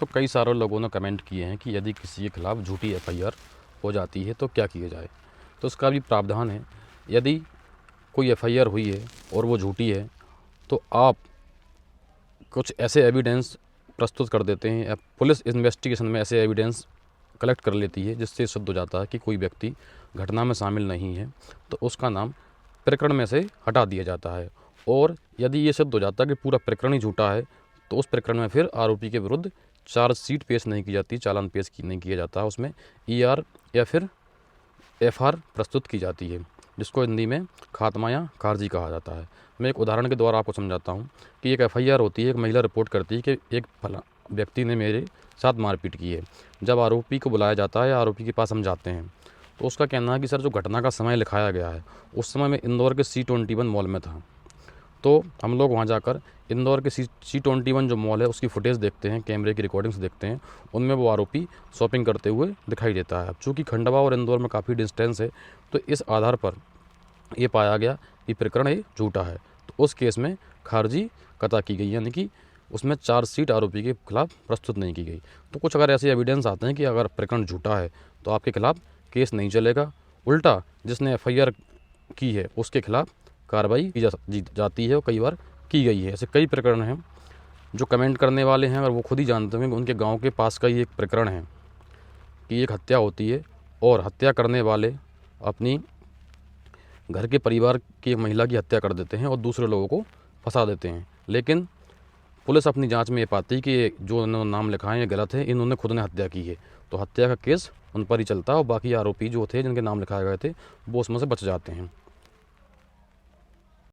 तो कई सारे लोगों ने कमेंट किए हैं कि यदि किसी के खिलाफ़ झूठी एफआईआर हो जाती है तो क्या किया जाए। तो उसका भी प्रावधान है। यदि कोई एफआईआर हुई है और वो झूठी है तो आप कुछ ऐसे एविडेंस प्रस्तुत कर देते हैं या पुलिस इन्वेस्टिगेशन में ऐसे एविडेंस कलेक्ट कर लेती है जिससे सिद्ध हो जाता है कि कोई व्यक्ति घटना में शामिल नहीं है, तो उसका नाम प्रकरण में से हटा दिया जाता है। और यदि ये सिद्ध हो जाता है कि पूरा प्रकरण ही झूठा है तो उस प्रकरण में फिर आरोपी के विरुद्ध चार्जशीट पेश नहीं की जाती, चालान पेश नहीं किया जाता, उसमें ईआर या फिर एफआर प्रस्तुत की जाती है, जिसको हिंदी में खात्मा या खारिजी कहा जाता है। मैं एक उदाहरण के द्वारा आपको समझाता हूँ कि एक एफआईआर होती है, एक महिला रिपोर्ट करती है कि एक फला व्यक्ति ने मेरे साथ मारपीट की है। जब आरोपी को बुलाया जाता है, आरोपी के पास हम जाते हैं, तो उसका कहना है कि सर जो घटना का समय लिखाया गया है उस समय मैं इंदौर के C21 मॉल में था। तो हम लोग वहाँ जाकर इंदौर के C21 जो मॉल है उसकी फुटेज देखते हैं, कैमरे की रिकॉर्डिंग्स देखते हैं, उनमें वो आरोपी शॉपिंग करते हुए दिखाई देता है। अब चूँकि खंडवा और इंदौर में काफ़ी डिस्टेंस है तो इस आधार पर ये पाया गया कि प्रकरण ये झूठा है, तो उस केस में खारिजी कतई की गई, यानी कि उसमें चार्जशीट आरोपी के खिलाफ प्रस्तुत नहीं की गई। तो कुछ अगर ऐसे एविडेंस आते हैं कि अगर प्रकरण झूठा है तो आपके खिलाफ केस नहीं चलेगा, उल्टा जिसने एफआईआर की है उसके खिलाफ कार्रवाई की जाती है और कई बार की गई है। ऐसे कई प्रकरण हैं जो कमेंट करने वाले हैं, अगर वो खुद ही जानते हैं कि उनके गांव के पास का ही एक प्रकरण है कि एक हत्या होती है और हत्या करने वाले अपनी घर के परिवार की एक महिला की हत्या कर देते हैं और दूसरे लोगों को फंसा देते हैं, लेकिन पुलिस अपनी जांच में ये पाती है कि जो इन्होंने नाम लिखा है ये गलत है, इन्होंने खुद ने हत्या की है, तो हत्या का केस उन पर ही चलता है और बाकी आरोपी जो थे जिनके नाम लिखाए गए थे वो उसमें से बच जाते हैं।